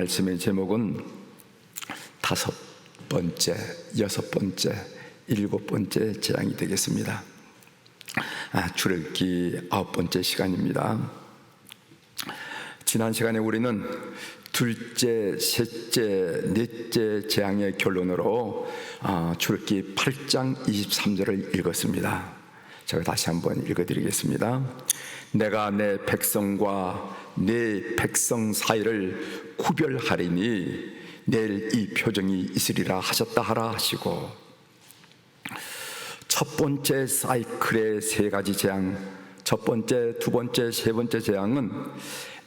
말씀의 제목은 다섯 번째, 여섯 번째, 일곱 번째 재앙이 되겠습니다. 출애굽기 아홉 번째 시간입니다. 지난 시간에 우리는 둘째, 셋째, 넷째 재앙의 결론으로 출애굽기 8장 23절을 읽었습니다. 제가 다시 한번 읽어드리겠습니다. 내가 내 백성과 내 백성 사이를 구별하리니 내일 이 표정이 있으리라 하셨다 하라 하시고, 첫 번째 사이클의 세 가지 재앙, 첫 번째, 두 번째, 세 번째 재앙은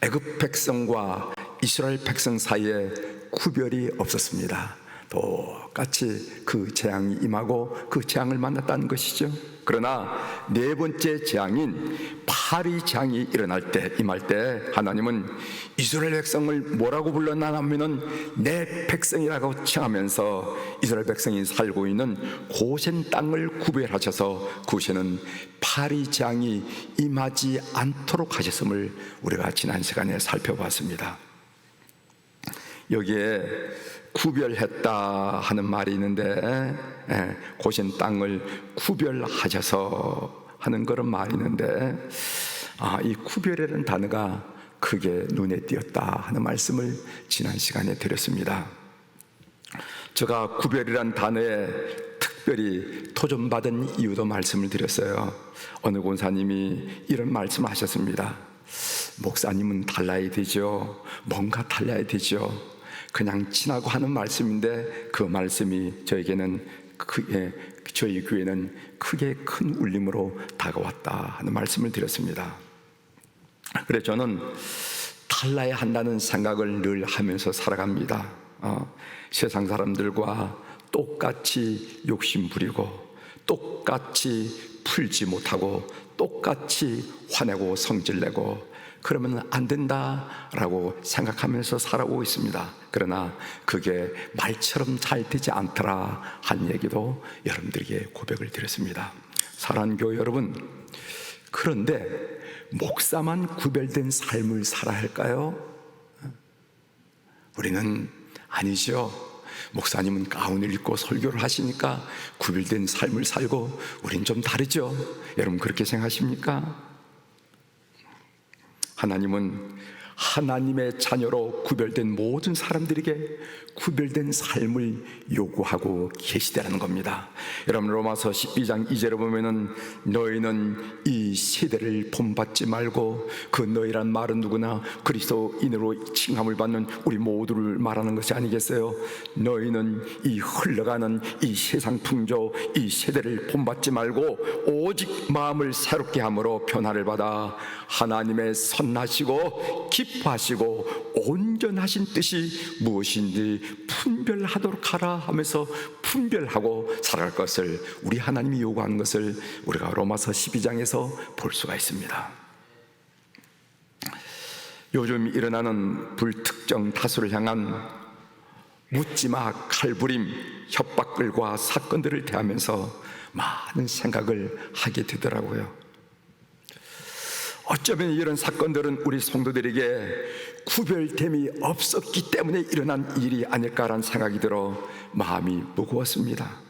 애굽 백성과 이스라엘 백성 사이에 구별이 없었습니다. 똑같이 그 재앙이 임하고 그 재앙을 만났다는 것이죠. 그러나 네 번째 재앙인 파리 재앙이 임할 때 하나님은 이스라엘 백성을 뭐라고 불렀나 하면은 내 백성이라고 칭하면서 이스라엘 백성이 살고 있는 고센 땅을 구별하셔서 그곳에는 파리 재앙이 임하지 않도록 하셨음을 우리가 지난 시간에 살펴봤습니다. 여기에 구별했다 하는 말이 있는데, 고센 땅을 구별하셔서 하는 그런 말이 있는데, 이 구별이라는 단어가 크게 눈에 띄었다 하는 말씀을 지난 시간에 드렸습니다. 제가 구별이란 단어에 특별히 도전받은 이유도 말씀을 드렸어요. 어느 권사님이 이런 말씀을 하셨습니다. 목사님은 달라야 되죠. 뭔가 달라야 되죠. 그냥 지나고 하는 말씀인데 그 말씀이 저에게는 저희 교회는 크게 큰 울림으로 다가왔다 하는 말씀을 드렸습니다. 그래서 저는 달라야 한다는 생각을 늘 하면서 살아갑니다. 세상 사람들과 똑같이 욕심 부리고 똑같이 풀지 못하고 똑같이 화내고 성질내고 그러면 안 된다라고 생각하면서 살아오고 있습니다. 그러나 그게 말처럼 잘 되지 않더라 한 얘기도 여러분들에게 고백을 드렸습니다. 사랑하는 교회 여러분, 그런데 목사만 구별된 삶을 살아야 할까요? 우리는 아니죠. 목사님은 가운을 입고 설교를 하시니까 구별된 삶을 살고 우린 좀 다르죠. 여러분 그렇게 생각하십니까? 하나님은 하나님의 자녀로 구별된 모든 사람들에게 구별된 삶을 요구하고 계시다는 겁니다. 여러분 로마서 12장 2절에 보면은 너희는 이 세대를 본받지 말고, 그 너희란 말은 누구나 그리스도인으로 칭함을 받는 우리 모두를 말하는 것이 아니겠어요? 너희는 이 흘러가는 이 세상 풍조 이 세대를 본받지 말고 오직 마음을 새롭게 함으로 변화를 받아 하나님의 선하시고 기뻐하시고 온전하신 뜻이 무엇인지 분별하도록 하라 하면서 분별하고 살아갈 것을 우리 하나님이 요구하는 것을 우리가 로마서 12장에서 볼 수가 있습니다. 요즘 일어나는 불특정 다수를 향한 묻지마, 칼부림, 협박글과 사건들을 대하면서 많은 생각을 하게 되더라고요. 어쩌면 이런 사건들은 우리 성도들에게 구별됨이 없었기 때문에 일어난 일이 아닐까라는 생각이 들어 마음이 무거웠습니다.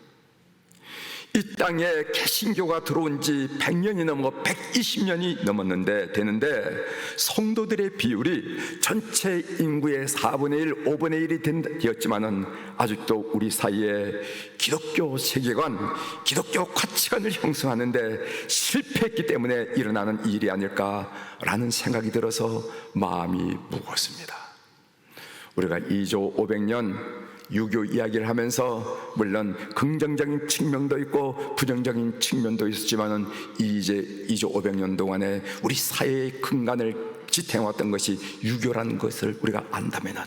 이 땅에 개신교가 들어온 지 100년이 넘어 120년이 넘었는데 되는데 성도들의 비율이 전체 인구의 4분의 1, 5분의 1이 되었지만은 아직도 우리 사이에 기독교 세계관, 기독교 가치관을 형성하는데 실패했기 때문에 일어나는 일이 아닐까라는 생각이 들어서 마음이 무겁습니다. 우리가 2조 500년 유교 이야기를 하면서 물론 긍정적인 측면도 있고 부정적인 측면도 있었지만은 이제 2조 500년 동안에 우리 사회의 근간을 지탱해왔던 것이 유교라는 것을 우리가 안다면은,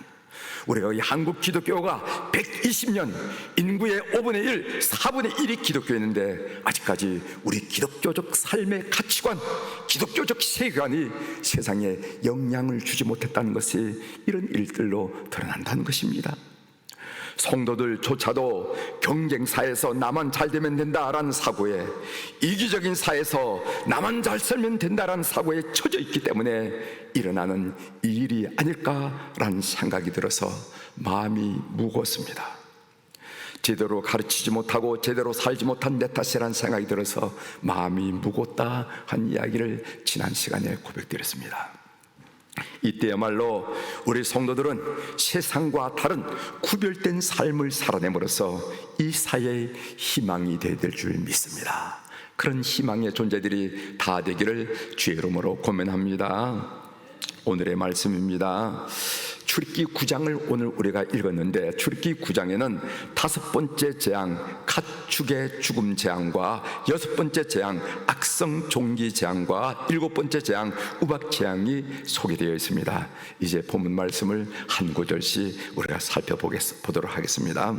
우리가 이 한국 기독교가 120년 인구의 5분의 1, 4분의 1이 기독교였는데 아직까지 우리 기독교적 삶의 가치관, 기독교적 세계관이 세상에 영향을 주지 못했다는 것이 이런 일들로 드러난다는 것입니다. 성도들조차도 경쟁사에서 나만 잘 되면 된다라는 사고에, 이기적인 사에서 나만 잘 살면 된다라는 사고에 처져 있기 때문에 일어나는 일이 아닐까라는 생각이 들어서 마음이 무거웠습니다. 제대로 가르치지 못하고 제대로 살지 못한 내 탓이라는 생각이 들어서 마음이 무겁다 한 이야기를 지난 시간에 고백드렸습니다. 이때야말로 우리 성도들은 세상과 다른 구별된 삶을 살아냄으로써 이 사회의 희망이 되어야 될 줄 믿습니다. 그런 희망의 존재들이 다 되기를 주의 이름으로 고면합니다. 오늘의 말씀입니다. 출애굽기 9장을 오늘 우리가 읽었는데, 출애굽기 9장에는 5번째 재앙 가축의 죽음 재앙과 6번째 재앙 악성 종기 재앙과 7번째 재앙 우박 재앙이 소개되어 있습니다. 이제 본문 말씀을 한 구절씩 우리가 살펴보도록 하겠습니다.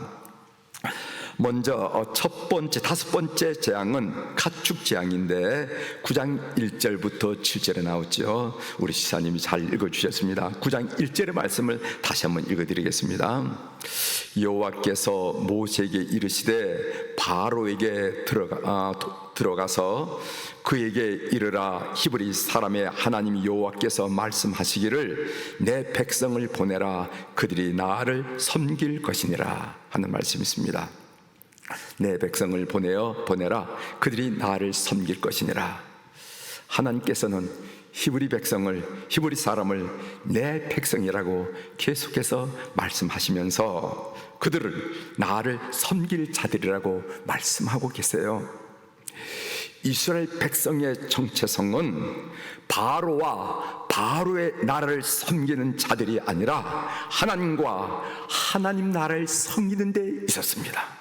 먼저 첫 번째, 5번째 재앙은 가축 재앙인데 9장 1절부터 7절에 나오죠. 우리 시사님이 잘 읽어주셨습니다. 9장 1절의 말씀을 다시 한번 읽어드리겠습니다. 여호와께서 모세에게 이르시되 바로에게 들어가서 그에게 이르라. 히브리 사람의 하나님 여호와께서 말씀하시기를 내 백성을 보내라. 그들이 나를 섬길 것이니라 하는 말씀이 있습니다. 내 백성을 보내라. 그들이 나를 섬길 것이니라. 하나님께서는 히브리 사람을 내 백성이라고 계속해서 말씀하시면서 그들을 나를 섬길 자들이라고 말씀하고 계세요. 이스라엘 백성의 정체성은 바로와 바로의 나라를 섬기는 자들이 아니라 하나님과 하나님 나라를 섬기는 데 있었습니다.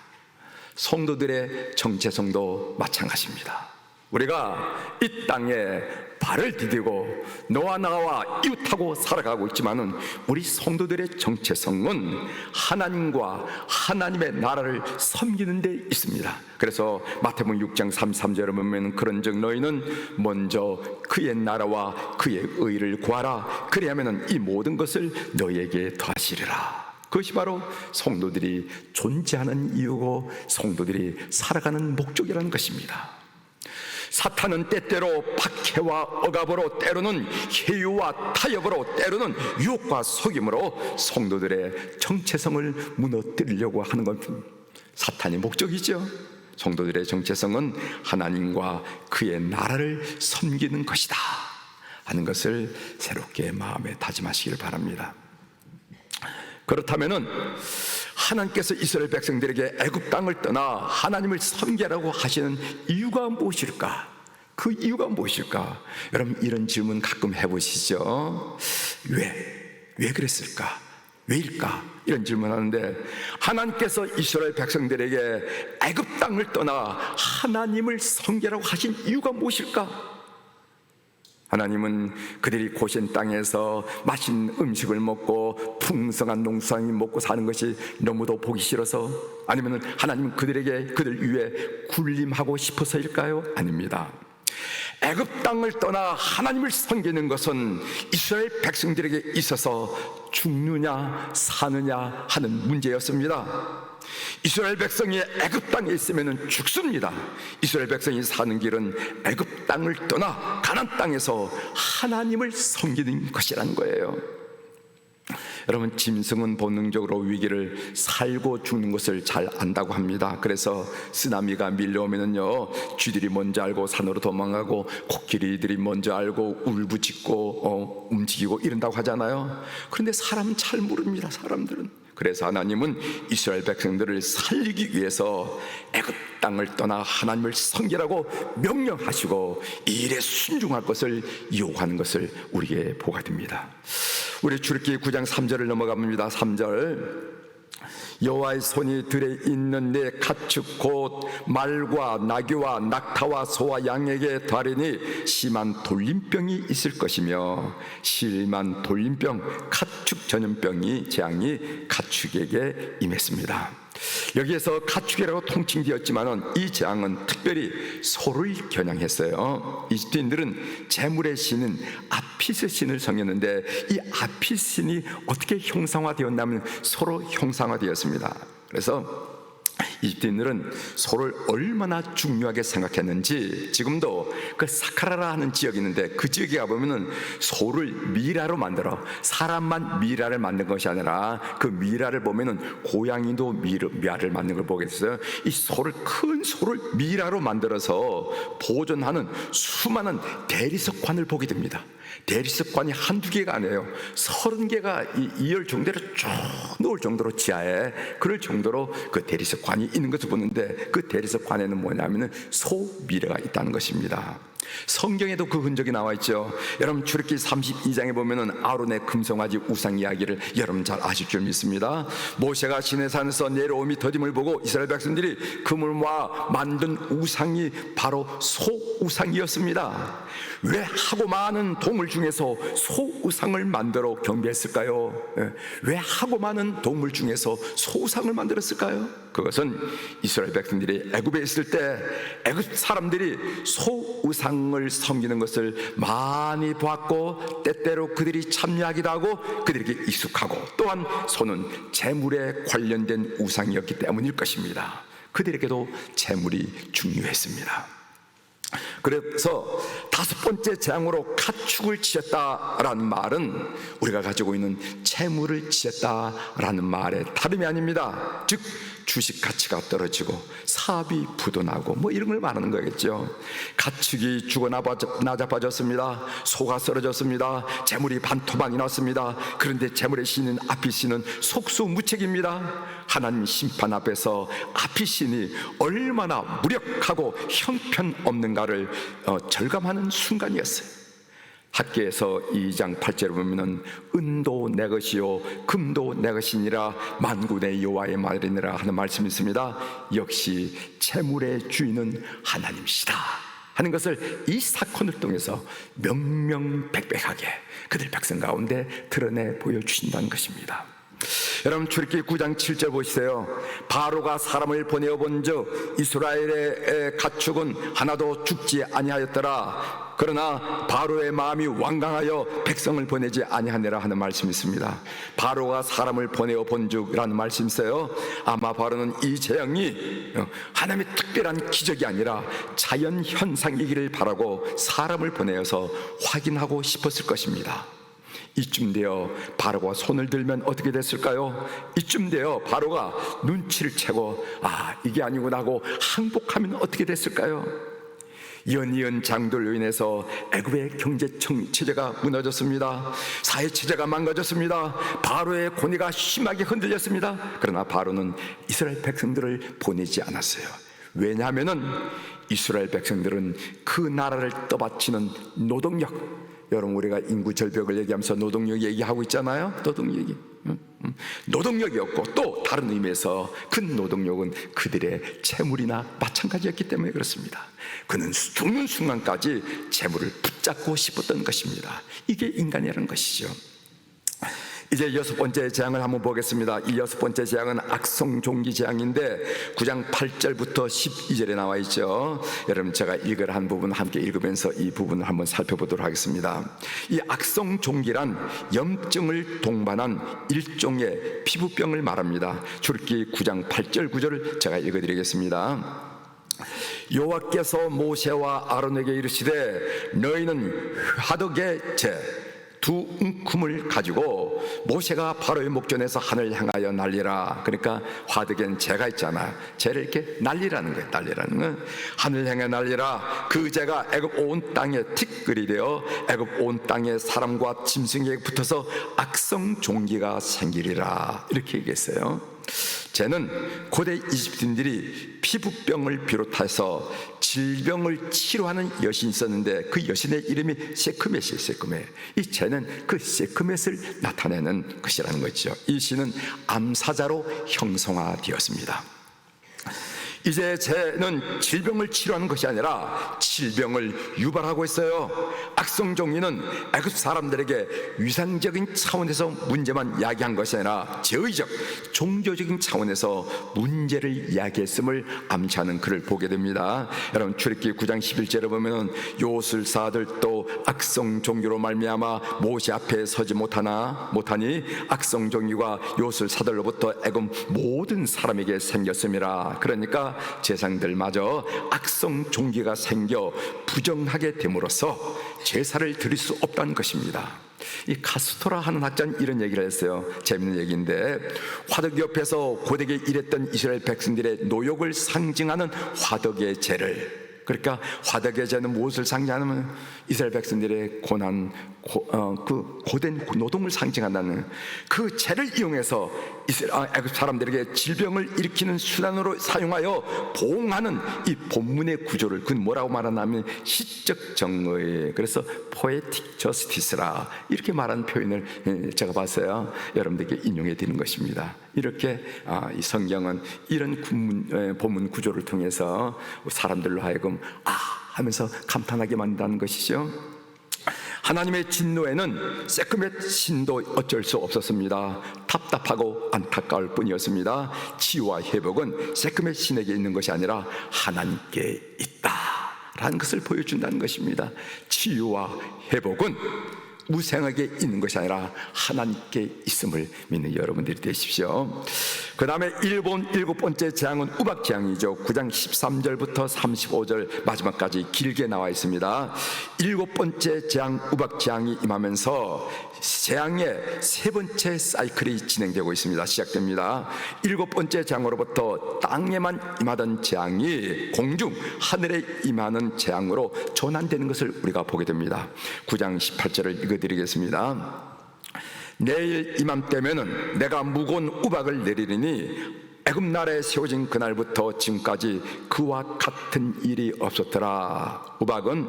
성도들의 정체성도 마찬가지입니다. 우리가 이 땅에 발을 디디고 너와 나와 이웃하고 살아가고 있지만은 우리 성도들의 정체성은 하나님과 하나님의 나라를 섬기는 데 있습니다. 그래서 마태복음 6장 33절에 보면 그런즉 너희는 먼저 그의 나라와 그의 의를 구하라. 그리하면은 이 모든 것을 너희에게 더하시리라. 그것이 바로 성도들이 존재하는 이유고 성도들이 살아가는 목적이라는 것입니다. 사탄은 때때로 박해와 억압으로, 때로는 해유와 타협으로, 때로는 유혹과 속임으로 성도들의 정체성을 무너뜨리려고 하는 건 사탄의 목적이죠. 성도들의 정체성은 하나님과 그의 나라를 섬기는 것이다 하는 것을 새롭게 마음에 다짐하시길 바랍니다. 그렇다면은 하나님께서 이스라엘 백성들에게 애굽 땅을 떠나 하나님을 섬기라고 하시는 이유가 무엇일까? 그 이유가 무엇일까? 여러분 이런 질문 가끔 해보시죠. 왜 그랬을까? 왜일까? 이런 질문하는데, 하나님께서 이스라엘 백성들에게 애굽 땅을 떠나 하나님을 섬기라고 하신 이유가 무엇일까? 하나님은 그들이 고센 땅에서 맛있는 음식을 먹고 풍성한 농산이 먹고 사는 것이 너무도 보기 싫어서, 아니면 하나님은 그들 위해 군림하고 싶어서일까요? 아닙니다. 애굽 땅을 떠나 하나님을 섬기는 것은 이스라엘 백성들에게 있어서 죽느냐 사느냐 하는 문제였습니다. 이스라엘 백성이 애굽 땅에 있으면 죽습니다. 이스라엘 백성이 사는 길은 애굽 땅을 떠나 가나안 땅에서 하나님을 섬기는 것이라는 거예요. 여러분, 짐승은 본능적으로 위기를 살고 죽는 것을 잘 안다고 합니다. 그래서 쓰나미가 밀려오면은요, 쥐들이 먼저 알고 산으로 도망가고 코끼리들이 먼저 알고 울부짖고 움직이고 이런다고 하잖아요. 그런데 사람은 잘 모릅니다. 사람들은. 그래서 하나님은 이스라엘 백성들을 살리기 위해서 애굽 땅을 떠나 하나님을 섬기라고 명령하시고 이 일에 순종할 것을 요구하는 것을 우리에게 보가 됩니다. 우리 출애굽기 9장 3절을 넘어갑니다. 3절, 여호와의 손이 들에 있는 내 가축 곧 말과 나귀와 낙타와 소와 양에게 더하리니 심한 돌림병이 있을 것이며, 심한 돌림병 가축 전염병이 재앙이 가축에게 임했습니다. 여기에서 가축이라고 통칭되었지만은 이 재앙은 특별히 소를 겨냥했어요. 이집트인들은 재물의 신인 아피스 신을 섬겼는데 이 아피스 신이 어떻게 형상화되었냐면 소로 형상화되었습니다. 그래서 이집트인들은 소를 얼마나 중요하게 생각했는지 지금도 그 사카라라 하는 지역이 있는데 그 지역에 가보면은 소를 미라로 만들어 사람만 미라를 만든 것이 아니라 그 미라를 보면은 고양이도 미라를 만든 걸 보게 됐어요. 이 소를 큰 소를 미라로 만들어서 보존하는 수많은 대리석관을 보게 됩니다. 대리석관이 한두 개가 아니에요. 30개가 이열 정도로 쭉 놓을 정도로 지하에 그럴 정도로 그 대리석관이 있는 것을 보는데 그 대리석관에는 뭐냐면은 소미래가 있다는 것입니다. 성경에도 그 흔적이 나와 있죠. 여러분 출애굽기 32장에 보면은 아론의 금송아지 우상 이야기를 여러분 잘 아실 줄 믿습니다. 모세가 시내산에서 내려오미 더딤을 보고 이스라엘 백성들이 그물과 만든 우상이 바로 소 우상이었습니다. 왜 하고 많은 동물 중에서 소 우상을 만들어 경배했을까요? 왜 하고 많은 동물 중에서 소 우상을 만들었을까요? 그것은 이스라엘 백성들이 애굽에 있을 때 애굽 사람들이 소 우상을 섬기는 것을 많이 보았고 때때로 그들이 참여하기도 하고 그들에게 익숙하고 또한 소는 재물에 관련된 우상이었기 때문일 것입니다. 그들에게도 재물이 중요했습니다. 그래서 다섯 번째 재앙으로 가축을 치었다라는 말은 우리가 가지고 있는 채무를 치었다라는 말의 다름이 아닙니다. 즉 주식 가치가 떨어지고 사업이 부도나고 뭐 이런 걸 말하는 거겠죠. 가축이 죽어 나자빠졌습니다. 소가 쓰러졌습니다. 재물이 반토막이 났습니다. 그런데 재물의 신인 아피신은 속수무책입니다. 하나님 심판 앞에서 아피신이 얼마나 무력하고 형편없는가를 절감하는 순간이었어요. 학계에서 2장 8절을 보면은 은도 내 것이요 금도 내 것이니라 만군의 여호와의 말이니라 하는 말씀이 있습니다. 역시 재물의 주인은 하나님이시다 하는 것을 이 사건을 통해서 명명백백하게 그들 백성 가운데 드러내 보여주신다는 것입니다. 여러분 출애굽기 9장 7절 보시세요. 바로가 사람을 보내어 본즉 이스라엘의 가축은 하나도 죽지 아니하였더라. 그러나 바로의 마음이 완강하여 백성을 보내지 아니하니라 하는 말씀이 있습니다. 바로가 사람을 보내어 본즉이라는 말씀이 있어요. 아마 바로는 이 재앙이 하나님의 특별한 기적이 아니라 자연 현상이기를 바라고 사람을 보내어서 확인하고 싶었을 것입니다. 이쯤 되어 바로가 손을 들면 어떻게 됐을까요? 이쯤 되어 바로가 눈치를 채고 이게 아니구나 하고 항복하면 어떻게 됐을까요? 연이은 장돌로 인해서 애굽의 경제 체제가 무너졌습니다. 사회 체제가 망가졌습니다. 바로의 권위가 심하게 흔들렸습니다. 그러나 바로는 이스라엘 백성들을 보내지 않았어요. 왜냐하면은 이스라엘 백성들은 그 나라를 떠받치는 노동력, 여러분 우리가 인구 절벽을 얘기하면서 노동력 얘기하고 있잖아요. 노동력 얘기. 노동력이었고 또 다른 의미에서 그 노동력은 그들의 재물이나 마찬가지였기 때문에 그렇습니다. 그는 죽는 순간까지 재물을 붙잡고 싶었던 것입니다. 이게 인간이라는 것이죠. 이제 여섯 번째 재앙을 한번 보겠습니다. 이 여섯 번째 재앙은 악성종기 재앙인데 9장 8절부터 12절에 나와 있죠. 여러분 제가 읽으라 한 부분 함께 읽으면서 이 부분을 한번 살펴보도록 하겠습니다. 이 악성종기란 염증을 동반한 일종의 피부병을 말합니다. 출애굽기 9장 8절 9절을 제가 읽어드리겠습니다. 여호와께서 모세와 아론에게 이르시되 너희는 화덕의 두 움큼을 가지고 모세가 바로의 목전에서 하늘 향하여 날리라. 그러니까 화덕엔 재가 있잖아. 재를 이렇게 날리라는 거예요. 날리라는 건 하늘 향해 날리라. 그 재가 애굽 온 땅에 티끌이 되어 애굽 온 땅에 사람과 짐승에게 붙어서 악성 종기가 생기리라. 이렇게 얘기했어요. 재는 고대 이집트인들이 피부병을 비롯해서 질병을 치료하는 여신이 있었는데 그 여신의 이름이 세크멧이에요. 세크멧. 이 재는 그 세크멧을 나타내는 것이라는 거죠. 이 신은 암사자로 형성화되었습니다. 이제 죄는 질병을 치료하는 것이 아니라 질병을 유발하고 있어요. 악성 종리는 애굽 사람들에게 위상적인 차원에서 문제만 이야기한 것이 아니라 제의적, 종교적인 차원에서 문제를 이야기했음을 암시하는 글을 보게 됩니다. 여러분, 출애굽기 9장 11절에 보면 요술사들도 악성 종교로 말미암아 모세 앞에 서지 못하니 악성 종교가 요술사들로부터 애굽 모든 사람에게 생겼음이라. 그러니까 제사장들마저 악성 종교가 생겨 부정하게 됨으로써 제사를 드릴 수 없다는 것입니다. 이 카스토라 하는 학자는 이런 얘기를 했어요. 재밌는 얘기인데, 화덕 옆에서 고되게 일했던 이스라엘 백성들의 노역을 상징하는 화덕의 제를, 그러니까 화덕의 제는 무엇을 상징하냐면 이스라엘 백성들의 고난, 그 고된 노동을 상징한다는 그 제를 이용해서 애굽 사람들에게 질병을 일으키는 수단으로 사용하여 보응하는 이 본문의 구조를 그건 뭐라고 말하냐면 시적 정의, 그래서 poetic justice라 이렇게 말하는 표현을 제가 봤어요. 여러분들께 인용해 드리는 것입니다. 이렇게 이 성경은 이런 본문 구조를 통해서 사람들로 하여금 하면서 감탄하게 만든다는 것이죠. 하나님의 진노에는 세크멧 신도 어쩔 수 없었습니다. 답답하고 안타까울 뿐이었습니다. 치유와 회복은 세크멧 신에게 있는 것이 아니라 하나님께 있다라는 것을 보여준다는 것입니다. 치유와 회복은 무생에게 있는 것이 아니라 하나님께 있음을 믿는 여러분들이 되십시오. 그 다음에 일곱 번째 재앙은 우박재앙이죠. 9장 13절부터 35절 마지막까지 길게 나와 있습니다. 일곱 번째 재앙 우박재앙이 임하면서 재앙의 세 번째 사이클이 진행되고 있습니다. 시작됩니다. 일곱 번째 재앙으로부터 땅에만 임하던 재앙이 공중 하늘에 임하는 재앙으로 전환되는 것을 우리가 보게 됩니다. 9장 18절을 읽어드리겠습니다. 내일 이맘때면은 내가 무거운 우박을 내리리니 애굽 나라에 세워진 그날부터 지금까지 그와 같은 일이 없었더라. 우박은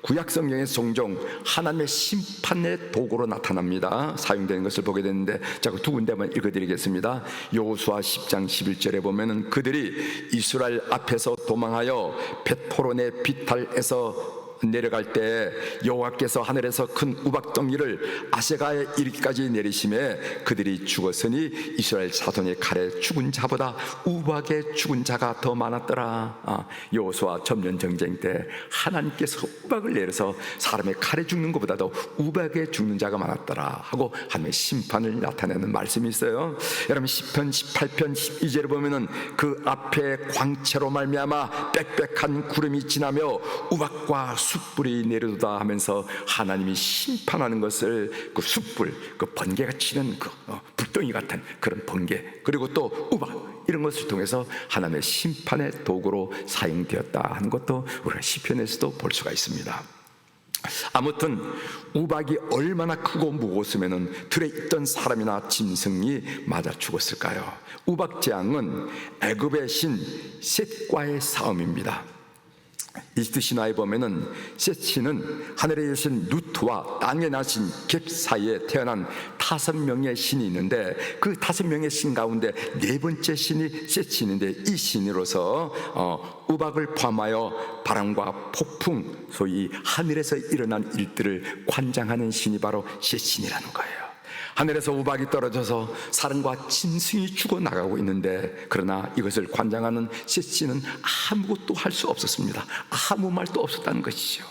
구약 성경의 종종 하나님의 심판의 도구로 나타납니다. 사용되는 것을 보게 되는데, 자, 그 두 군데만 읽어드리겠습니다. 여호수아 10장 11절에 보면은 그들이 이스라엘 앞에서 도망하여 벳호론의 비탈에서 내려갈 때 여호와께서 하늘에서 큰 우박덩이를 아세가에 이르기까지 내리심에 그들이 죽었으니 이스라엘 사돈의 칼에 죽은 자보다 우박에 죽은 자가 더 많았더라. 여호수아 전면 전쟁 때 하나님께서 우박을 내려서 사람의 칼에 죽는 것보다도 우박에 죽는 자가 많았더라 하고 하나님의 심판을 나타내는 말씀이 있어요. 여러분, 시편 18편 12절에 보면은 그 앞에 광채로 말미암아 빽빽한 구름이 지나며 우박과 숯불이 내려도다 하면서 하나님이 심판하는 것을, 그 숯불, 그 번개가 치는 그 불덩이 같은 그런 번개, 그리고 또 우박, 이런 것을 통해서 하나님의 심판의 도구로 사용되었다 하는 것도 우리가 시편에서도 볼 수가 있습니다. 아무튼 우박이 얼마나 크고 무거웠으면 들에 있던 사람이나 짐승이 맞아 죽었을까요? 우박재앙은 애굽의 신 셋과의 싸움입니다. 이집트 신화에 보면은 셋신은 하늘에 계신 누트와 땅에 나신 갭 사이에 태어난 5명의 신이 있는데, 그 5명의 신 가운데 네 번째 신이 셋신인데, 이 신으로서 우박을 포함하여 바람과 폭풍, 소위 하늘에서 일어난 일들을 관장하는 신이 바로 셋신이라는 거예요. 하늘에서 우박이 떨어져서 사람과 짐승이 죽어나가고 있는데, 그러나 이것을 관장하는 셋신은 아무것도 할 수 없었습니다. 아무 말도 없었다는 것이죠.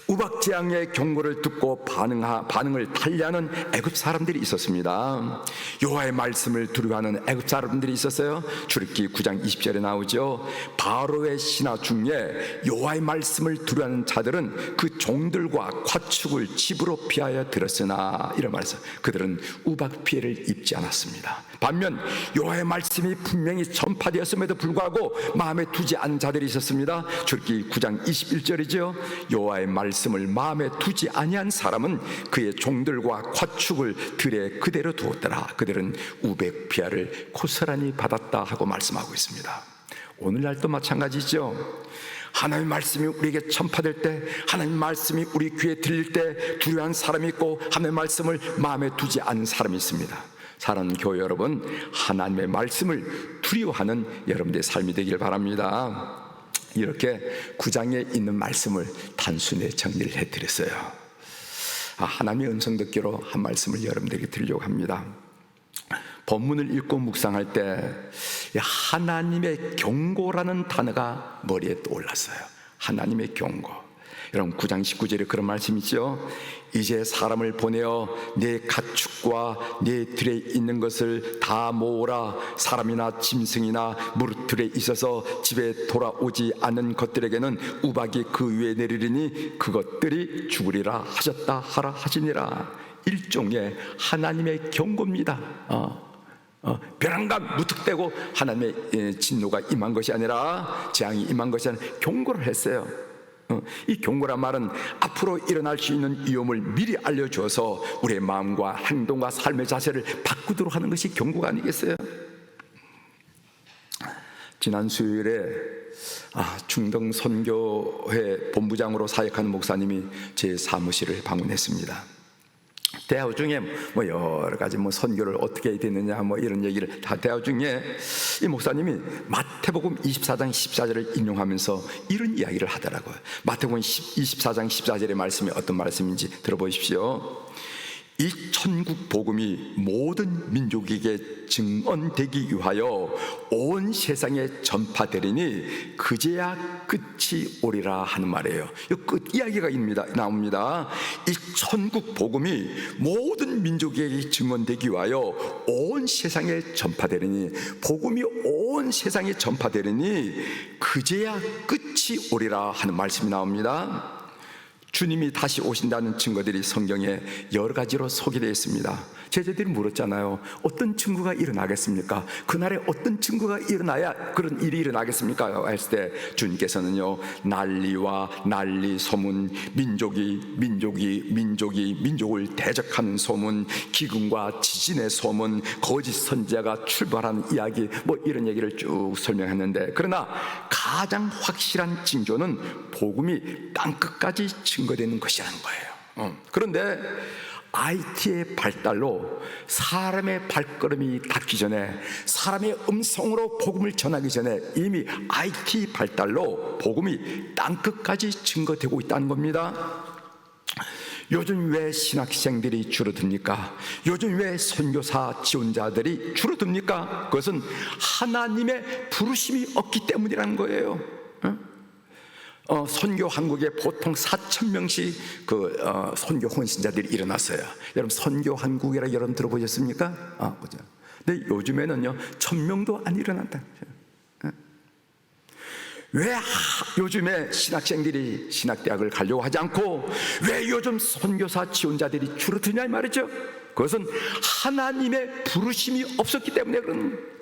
우박재앙의 경고를 듣고 반응을 달리하는 애굽 사람들이 있었습니다. 여호와의 말씀을 두려워하는 애굽 사람들이 있었어요. 출애굽기 9장 20절에 나오죠. 바로의 신하 중에 여호와의 말씀을 두려워하는 자들은 그 종들과 과축을 집으로 피하여 들었으나, 이런 말에서 그들은 우박 피해를 입지 않았습니다. 반면 여호와의 말씀이 분명히 전파되었음에도 불구하고 마음에 두지 않은 자들이 있었습니다. 출애굽기 9장 21절이죠. 여호와의 말씀을 마음에 두지 아니한 사람은 그의 종들과 과축을 들에 그대로 두었더라. 그들은 우백 피하를 고스란히 받았다 하고 말씀하고 있습니다. 오늘날도 마찬가지죠. 하나님의 말씀이 우리에게 전파될 때, 하나님의 말씀이 우리 귀에 들릴 때 두려워하는 사람이 있고, 하나님의 말씀을 마음에 두지 않은 사람이 있습니다. 사랑하는 교회 여러분, 하나님의 말씀을 두려워하는 여러분들의 삶이 되길 바랍니다. 이렇게 9장에 있는 말씀을 단순히 정리를 해드렸어요. 하나님의 음성 듣기로 한 말씀을 여러분들에게 드리려고 합니다. 본문을 읽고 묵상할 때 하나님의 경고라는 단어가 머리에 떠올랐어요. 하나님의 경고. 여러분 9장 19절에 그런 말씀이 있죠. 이제 사람을 보내어 내 가축과 내 들에 있는 것을 다 모으라. 사람이나 짐승이나 무릇 들에 있어서 집에 돌아오지 않는 것들에게는 우박이 그 위에 내리리니 그것들이 죽으리라 하셨다 하라 하시니라. 일종의 하나님의 경고입니다. 벼랑간 무턱대고 하나님의 진노가 임한 것이 아니라, 재앙이 임한 것이 아니라 경고를 했어요. 이 경고란 말은 앞으로 일어날 수 있는 위험을 미리 알려줘서 우리의 마음과 행동과 삶의 자세를 바꾸도록 하는 것이 경고가 아니겠어요? 지난 수요일에 중동 선교회 본부장으로 사역하는 목사님이 제 사무실을 방문했습니다. 대화 중에 여러 가지 선교를 어떻게 해야 되느냐 이런 얘기를 다 대화 중에 이 목사님이 마태복음 24장 14절을 인용하면서 이런 이야기를 하더라고요. 마태복음 24장 14절의 말씀이 어떤 말씀인지 들어보십시오. 이 천국 복음이 모든 민족에게 증언되기 위하여 온 세상에 전파되리니 그제야 끝이 오리라 하는 말이에요. 끝 이야기가 나옵니다. 이 천국 복음이 모든 민족에게 증언되기 위하여 온 세상에 전파되리니, 복음이 온 세상에 전파되리니 그제야 끝이 오리라 하는 말씀이 나옵니다. 주님이 다시 오신다는 증거들이 성경에 여러 가지로 소개되어 있습니다. 제자들이 물었잖아요. 어떤 증거가 일어나겠습니까? 그날에 어떤 증거가 일어나야 그런 일이 일어나겠습니까? 했을 때 주님께서는요, 난리와 난리 소문, 민족이 민족을 대적하는 소문, 기근과 지진의 소문, 거짓 선지자가 출발하는 이야기, 이런 얘기를 쭉 설명했는데, 그러나 가장 확실한 징조는 복음이 땅끝까지 증거되는 것이라는 거예요. 그런데 IT의 발달로 사람의 발걸음이 닿기 전에, 사람의 음성으로 복음을 전하기 전에 이미 IT 발달로 복음이 땅끝까지 증거되고 있다는 겁니다. 요즘 왜 신학생들이 줄어듭니까? 요즘 왜 선교사 지원자들이 줄어듭니까? 그것은 하나님의 부르심이 없기 때문이라는 거예요. 선교 한국에 보통 4,000명씩 선교 헌신자들이 일어났어요. 여러분 선교 한국이라 여러분 들어보셨습니까? 보죠. 근데 요즘에는요 1,000명도 안 일어난다. 왜 요즘에 신학생들이 신학대학을 가려고 하지 않고 왜 요즘 선교사 지원자들이 줄어드냐 이 말이죠. 그것은 하나님의 부르심이 없었기 때문에 그런.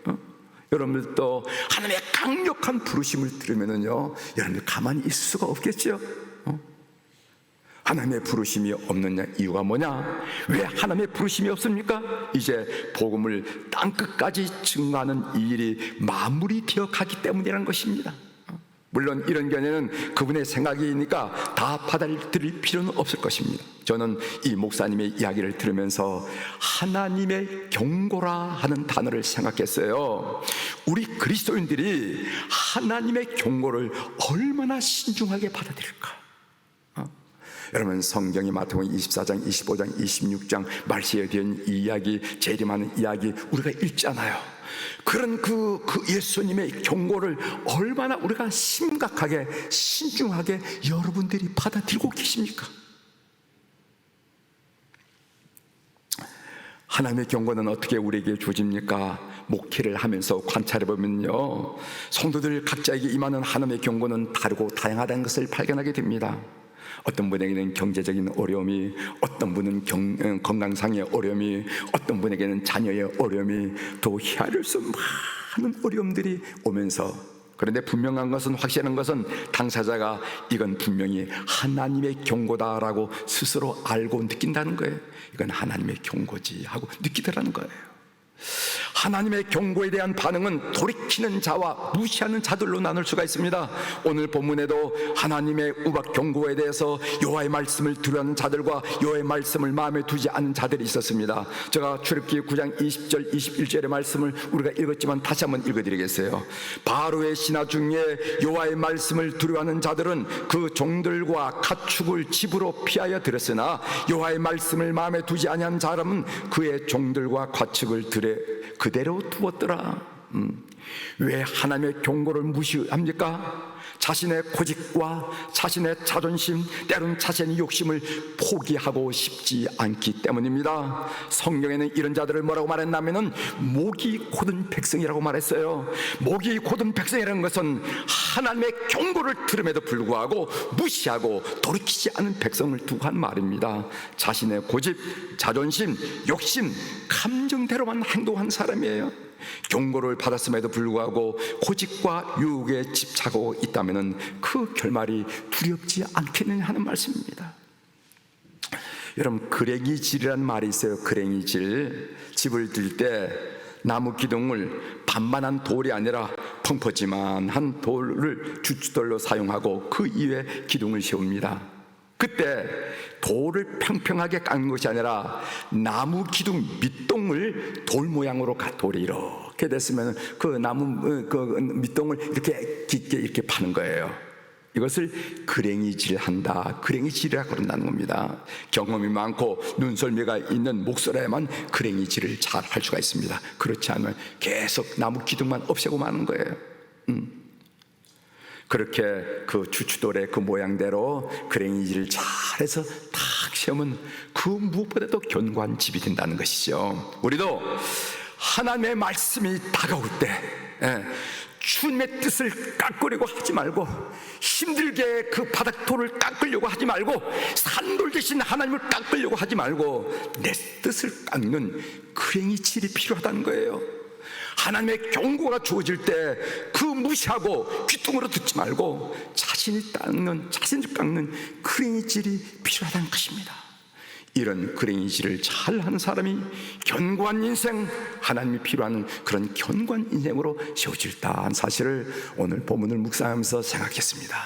여러분들도 하나님의 강력한 부르심을 들으면은요, 여러분들 가만히 있을 수가 없겠죠. 하나님의 부르심이 없는 이유가 뭐냐? 왜 하나님의 부르심이 없습니까? 이제 복음을 땅끝까지 증거하는 이 일이 마무리되어 가기 때문이라는 것입니다. 물론 이런 견해는 그분의 생각이니까 다 받아들일 필요는 없을 것입니다. 저는 이 목사님의 이야기를 들으면서 하나님의 경고라 하는 단어를 생각했어요. 우리 그리스도인들이 하나님의 경고를 얼마나 신중하게 받아들일까? 여러분 성경이 마태복음 24장, 25장, 26장 말씀에 대한 이야기, 재림하는 이야기 우리가 읽잖아요. 그런 그 예수님의 경고를 얼마나 우리가 심각하게 신중하게 여러분들이 받아들이고 계십니까? 하나님의 경고는 어떻게 우리에게 주어집니까? 목회를 하면서 관찰해보면요, 성도들 각자에게 임하는 하나님의 경고는 다르고 다양하다는 것을 발견하게 됩니다. 어떤 분에게는 경제적인 어려움이, 어떤 분은 건강상의 어려움이, 어떤 분에게는 자녀의 어려움이, 또 헤아릴 수 많은 어려움들이 오면서, 그런데 분명한 것은, 확실한 것은 당사자가 이건 분명히 하나님의 경고다라고 스스로 알고 느낀다는 거예요. 이건 하나님의 경고지 하고 느끼더라는 거예요. 하나님의 경고에 대한 반응은 돌이키는 자와 무시하는 자들로 나눌 수가 있습니다. 오늘 본문에도 하나님의 우박 경고에 대해서 여호와의 말씀을 두려워하는 자들과 여호와의 말씀을 마음에 두지 않는 자들이 있었습니다. 제가 출애굽기 9장 20절 21절의 말씀을 우리가 읽었지만 다시 한번 읽어드리겠어요. 바로의 신하 중에 여호와의 말씀을 두려워하는 자들은 그 종들과 가축을 집으로 피하여 들였으나 여호와의 말씀을 마음에 두지 아니한 사람은 그의 종들과 가축을 들에 그대로 두었더라. 왜 하나님의 경고를 무시합니까? 자신의 고집과 자신의 자존심, 때론 자신의 욕심을 포기하고 싶지 않기 때문입니다. 성경에는 이런 자들을 뭐라고 말했냐면은 목이 곧은 백성이라고 말했어요. 목이 곧은 백성이라는 것은 하나님의 경고를 들음에도 불구하고 무시하고 돌이키지 않은 백성을 두고 한 말입니다. 자신의 고집, 자존심, 욕심, 감정대로만 행동한 사람이에요. 경고를 받았음에도 불구하고 고집과 유혹에 집착하고 있다면 그 결말이 두렵지 않겠느냐 하는 말씀입니다. 여러분, 그랭이질이라는 말이 있어요. 그랭이질. 집을 들 때 나무 기둥을 반만한 돌이 아니라 펑퍼짐한 돌을 주춧돌로 사용하고 그 위에 기둥을 세웁니다. 그때 돌을 평평하게 깎는 것이 아니라 나무 기둥 밑동을 돌 모양으로 돌이 이렇게 됐으면 그 나무 그 밑동을 이렇게 깊게 이렇게 파는 거예요. 이것을 그랭이질한다, 그랭이질이라고 그런다는 겁니다. 경험이 많고 눈썰미가 있는 목소리에만 그랭이질을 잘 할 수가 있습니다. 그렇지 않으면 계속 나무 기둥만 없애고 마는 거예요. 그렇게 그 주춧돌의 그 모양대로 그랭이질을 잘해서 탁 세우면 그 무엇보다도 견고한 집이 된다는 것이죠. 우리도 하나님의 말씀이 다가올 때 주님의 뜻을 깎으려고 하지 말고, 힘들게 그 바닥돌을 깎으려고 하지 말고, 산돌 대신 하나님을 깎으려고 하지 말고 내 뜻을 깎는 그랭이질이 필요하다는 거예요. 하나님의 경고가 주어질 때 그 무시하고 귀뚱으로 듣지 말고 자신을 깎는 그랭이질이 필요하다는 것입니다. 이런 그랭이질을 잘하는 사람이 견고한 인생, 하나님이 필요한 그런 견고한 인생으로 세워질다는 사실을 오늘 본문을 묵상하면서 생각했습니다.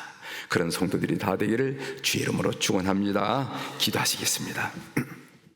그런 성도들이 다 되기를 주의 이름으로 축원합니다. 기도하시겠습니다.